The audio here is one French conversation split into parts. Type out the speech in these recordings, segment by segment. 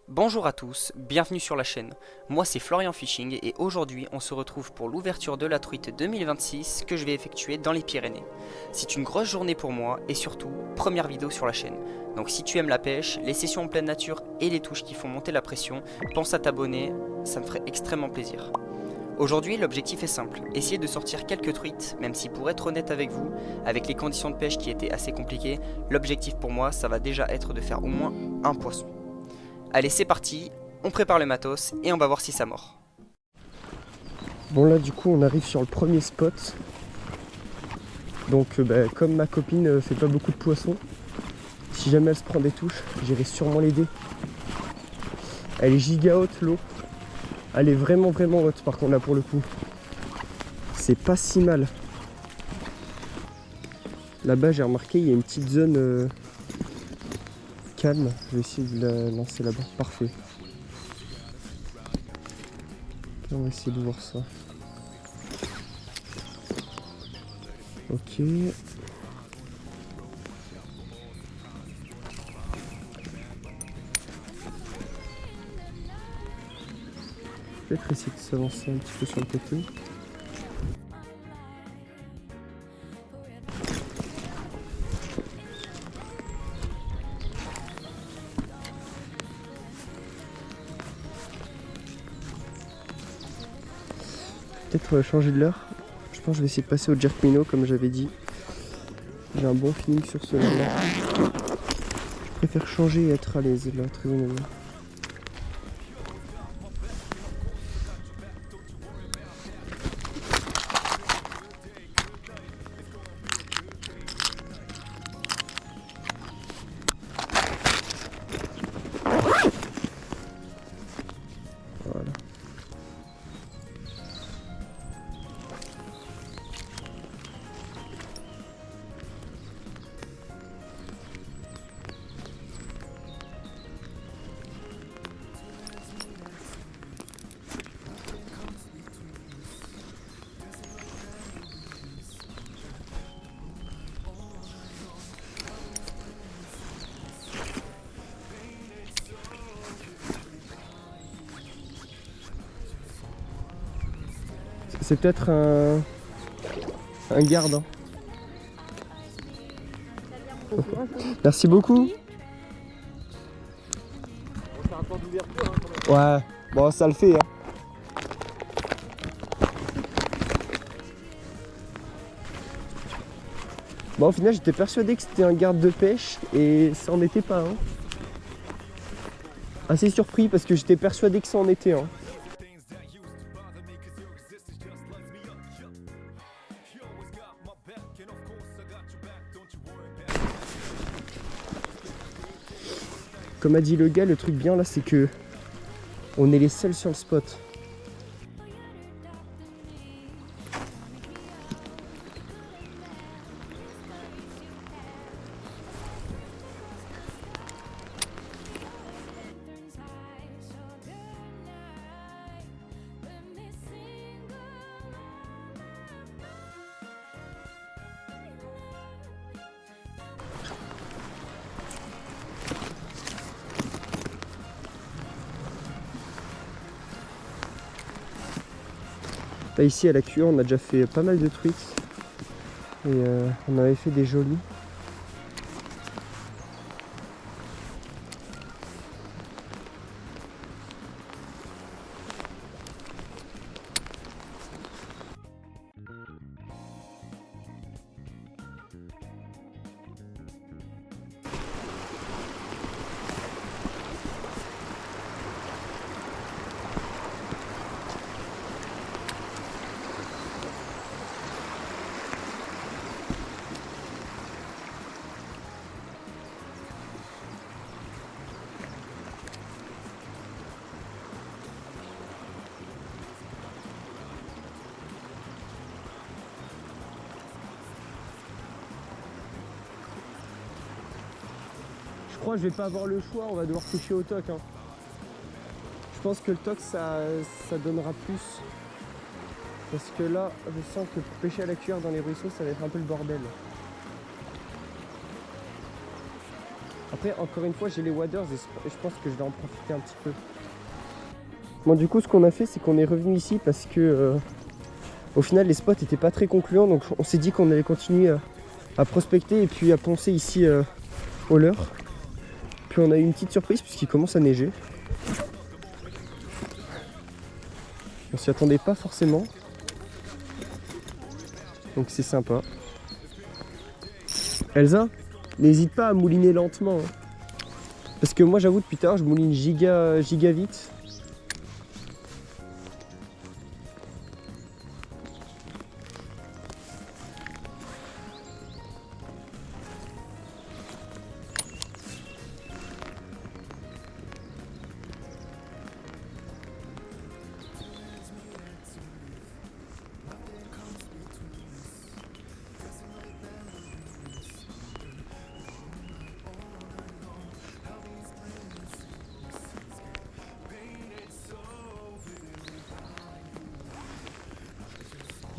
Bonjour à tous, bienvenue sur la chaîne. Moi c'est Florian Fishing et aujourd'hui on se retrouve pour l'ouverture de la truite 2026 que je vais effectuer dans les Pyrénées. C'est une grosse journée pour moi et surtout première vidéo sur la chaîne. Donc si tu aimes la pêche, les sessions en pleine nature et les touches qui font monter la pression, pense à t'abonner, ça me ferait extrêmement plaisir. Aujourd'hui l'objectif est simple, essayer de sortir quelques truites, même si pour être honnête avec vous, avec les conditions de pêche qui étaient assez compliquées, l'objectif pour moi ça va déjà être de faire au moins un poisson. Allez, c'est parti, on prépare le matos et on va voir si ça mord. Bon là du coup on arrive sur le premier spot. Donc comme ma copine fait pas beaucoup de poissons, si jamais elle se prend des touches, j'irai sûrement l'aider. Elle est giga haute l'eau. Elle est vraiment haute par contre là pour le coup. C'est pas si mal. Là-bas j'ai remarqué il y a une petite zone calme. Je vais essayer de la lancer là-bas. Parfait. On va essayer de voir ça. Ok. Peut-être essayer de s'avancer un petit peu sur le côté. Peut-être changer de l'heure. Je pense que je vais essayer de passer au jerk minnow comme j'avais dit. J'ai un bon feeling sur ce là. Je préfère changer et être à l'aise là, très honnêtement. Voilà. C'est peut-être un garde. Hein. Merci beaucoup. Ouais, bon ça le fait. Hein. Bon au final j'étais persuadé que c'était un garde de pêche et ça en était pas. Hein. Assez surpris parce que j'étais persuadé que ça en était. Hein. Comme a dit le gars, le truc bien là c'est que on est les seuls sur le spot. Là, ici à la cuve on a déjà fait pas mal de truites et on avait fait des jolis. Je crois que je vais pas avoir le choix, on va devoir pêcher au toc. Hein. Je pense que le toc ça donnera plus. Parce que là, je sens que pour pêcher à la cuillère dans les ruisseaux, ça va être un peu le bordel. Après, encore une fois, j'ai les waders et je pense que je vais en profiter un petit peu. Bon, du coup, ce qu'on a fait, c'est qu'on est revenu ici parce que au final, les spots n'étaient pas très concluants. Donc, on s'est dit qu'on allait continuer à prospecter et puis à poncer ici au leurre. Puis, on a eu une petite surprise puisqu'il commence à neiger. On s'y attendait pas forcément. Donc, c'est sympa. Elsa, n'hésite pas à mouliner lentement. Hein. Parce que moi, j'avoue, depuis tard, je mouline giga vite.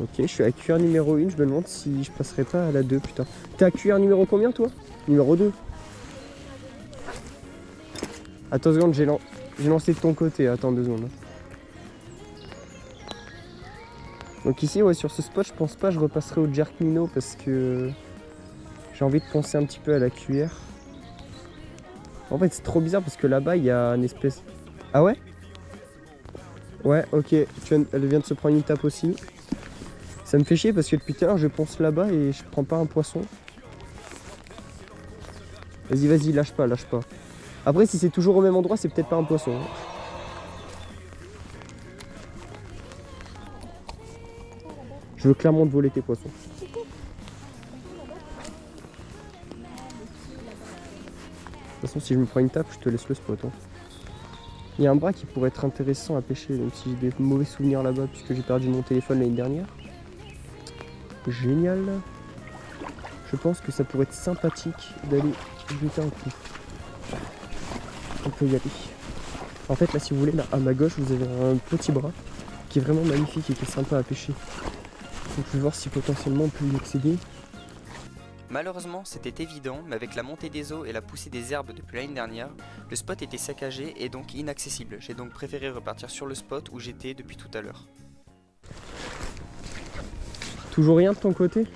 Ok, je suis à cuillère numéro 1, je me demande si je passerai pas à la 2, putain. T'es à cuillère numéro combien toi? Numéro 2. Attends 2 secondes, j'ai lancé de ton côté, attends 2 secondes. Donc ici, ouais, sur ce spot, je pense pas que je repasserai au jerk minnow parce que j'ai envie de poncer un petit peu à la cuillère. En fait, c'est trop bizarre parce que là-bas, il y a une espèce... Ah ouais? Ouais, ok, elle vient de se prendre une tape aussi. Ça me fait chier parce que depuis tout à l'heure je ponce là-bas et je prends pas un poisson. Vas-y, lâche pas. Après si c'est toujours au même endroit, c'est peut-être pas un poisson. Je veux clairement te voler tes poissons. De toute façon si je me prends une tape, je te laisse le spot. Hein. Il y a un bras qui pourrait être intéressant à pêcher, même si j'ai des mauvais souvenirs là-bas puisque j'ai perdu mon téléphone l'année dernière. Génial. Je pense que ça pourrait être sympathique d'aller jeter un coup. On peut y aller. En fait là si vous voulez, là à ma gauche vous avez un petit bras qui est vraiment magnifique et qui est sympa à pêcher. Donc je vais voir si potentiellement on peut y accéder. Malheureusement, c'était évident, mais avec la montée des eaux et la poussée des herbes depuis l'année dernière, le spot était saccagé et donc inaccessible. J'ai donc préféré repartir sur le spot où j'étais depuis tout à l'heure. Toujours rien de ton côté?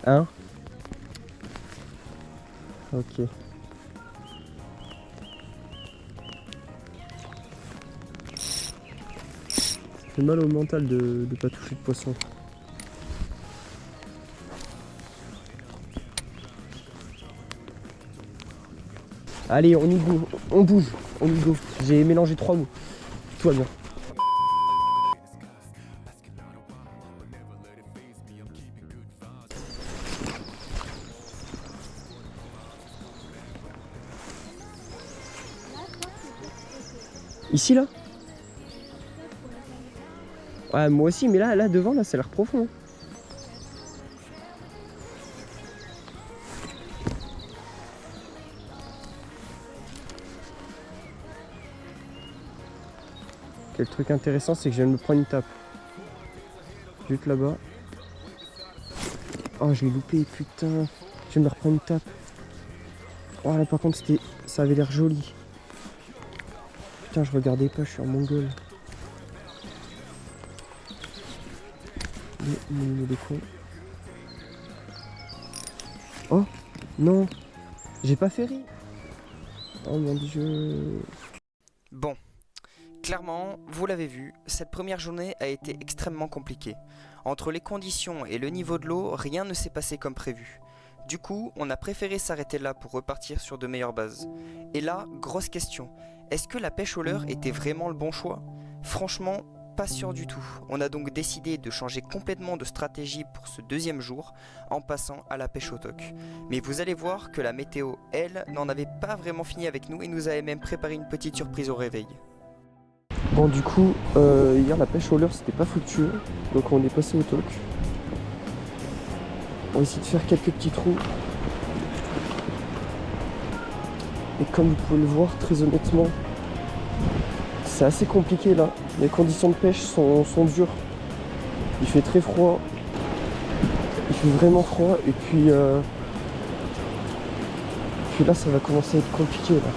Hein? Ok. Ça fait mal au mental de pas toucher de poisson. Allez, on bouge, on y go. J'ai mélangé 3 mots. Tout va bien. Ici là? Ouais, moi aussi, mais là devant, là, ça a l'air profond. Hein. Quel truc intéressant, c'est que je viens de me prendre une tape. Juste là-bas. Oh, je l'ai loupé, putain. Je viens de me reprendre une tape. Oh là, par contre, ça avait l'air joli. Putain, je regardais pas, je suis en mongol. Les cons. Oh, non. J'ai pas fait rire. Oh mon dieu. Bon. Clairement, vous l'avez vu, cette première journée a été extrêmement compliquée. Entre les conditions et le niveau de l'eau, rien ne s'est passé comme prévu. Du coup, on a préféré s'arrêter là pour repartir sur de meilleures bases. Et là, grosse question, est-ce que la pêche au leurre était vraiment le bon choix? Franchement, pas sûr du tout. On a donc décidé de changer complètement de stratégie pour ce deuxième jour en passant à la pêche au toc. Mais vous allez voir que la météo, elle, n'en avait pas vraiment fini avec nous et nous avait même préparé une petite surprise au réveil. Bon du coup, hier la pêche au leurre c'était pas foutu, donc on est passé au toc. On va essayer de faire quelques petits trous. Et comme vous pouvez le voir, très honnêtement, c'est assez compliqué là. Les conditions de pêche sont dures. Il fait très froid. Il fait vraiment froid et puis que là ça va commencer à être compliqué là.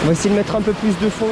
On va essayer de mettre un peu plus de fond.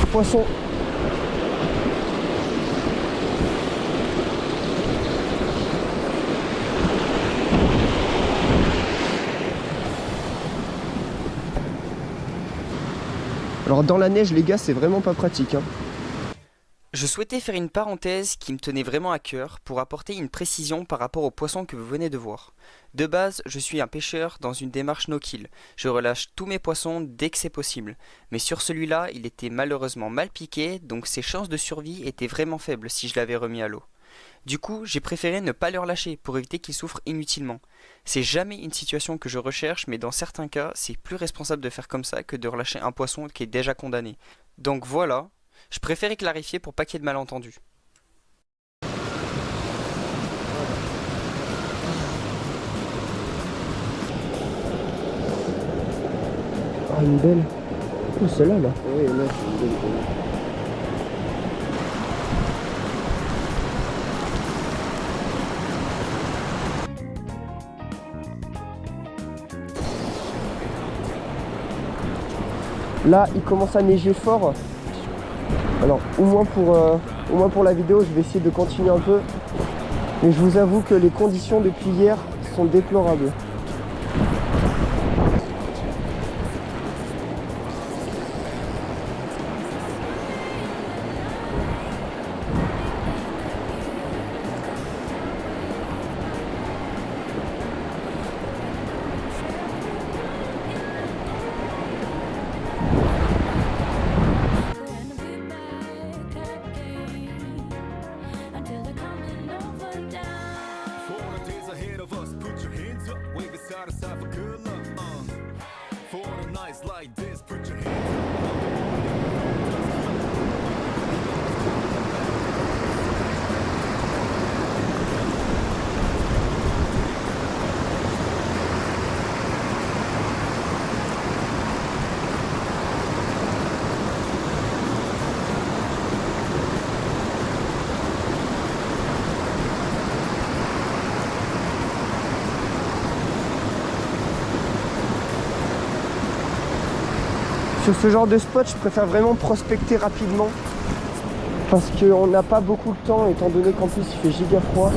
Poisson. Alors dans la neige les gars c'est vraiment pas pratique hein. Je souhaitais faire une parenthèse qui me tenait vraiment à cœur pour apporter une précision par rapport au poisson que vous venez de voir. De base, je suis un pêcheur dans une démarche no-kill. Je relâche tous mes poissons dès que c'est possible. Mais sur celui-là, il était malheureusement mal piqué, donc ses chances de survie étaient vraiment faibles si je l'avais remis à l'eau. Du coup, j'ai préféré ne pas le relâcher pour éviter qu'il souffre inutilement. C'est jamais une situation que je recherche, mais dans certains cas, c'est plus responsable de faire comme ça que de relâcher un poisson qui est déjà condamné. Donc voilà. Je préférais clarifier pour pas qu'il y ait de malentendus. Ah une belle. Oh celle-là là. Oui, là c'est une belle. Là il commence à neiger fort. Alors au moins pour la vidéo je vais essayer de continuer un peu. Mais je vous avoue que les conditions depuis hier sont déplorables. Sur ce genre de spot, je préfère vraiment prospecter rapidement parce qu'on n'a pas beaucoup de temps étant donné qu'en plus il fait giga froid.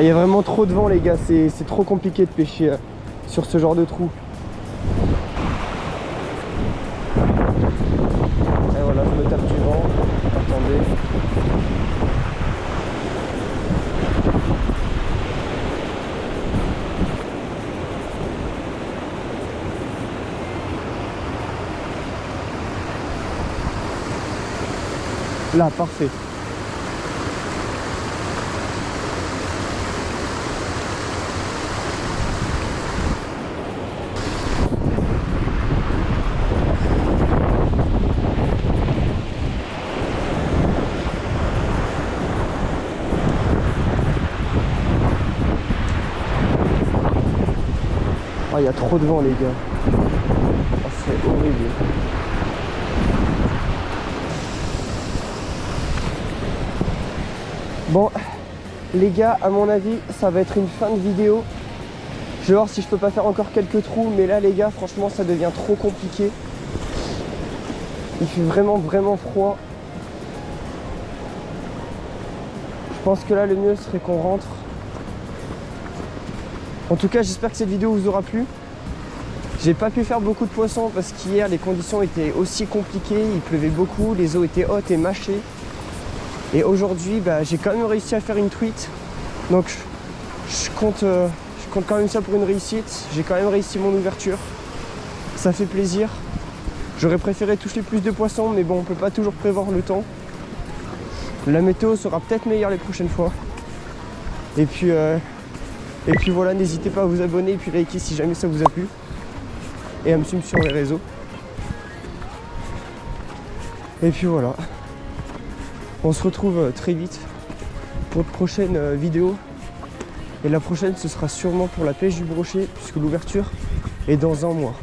il y a vraiment trop de vent les gars, c'est trop compliqué de pêcher sur ce genre de trou. Et voilà, je me tape du vent. Attendez. Là, parfait. Ah, il y a trop de vent les gars. Oh, c'est horrible. Bon les gars, à mon avis ça va être une fin de vidéo. Je vais voir si je peux pas faire encore quelques trous, mais là les gars franchement ça devient trop compliqué. Il fait vraiment froid. Je pense que là le mieux serait qu'on rentre. En tout cas j'espère que cette vidéo vous aura plu. J'ai pas pu faire beaucoup de poissons parce qu'hier les conditions étaient aussi compliquées, il pleuvait beaucoup, les eaux étaient hautes et mâchées. Et aujourd'hui, j'ai quand même réussi à faire une truite. Donc je compte quand même ça pour une réussite. J'ai quand même réussi mon ouverture. Ça fait plaisir. J'aurais préféré toucher plus de poissons, mais bon, on peut pas toujours prévoir le temps. La météo sera peut-être meilleure les prochaines fois. Et puis voilà, n'hésitez pas à vous abonner et puis liker si jamais ça vous a plu. Et à me suivre sur les réseaux. Et puis voilà. On se retrouve très vite pour de prochaines vidéos. Et la prochaine, ce sera sûrement pour la pêche du brochet, puisque l'ouverture est dans un mois.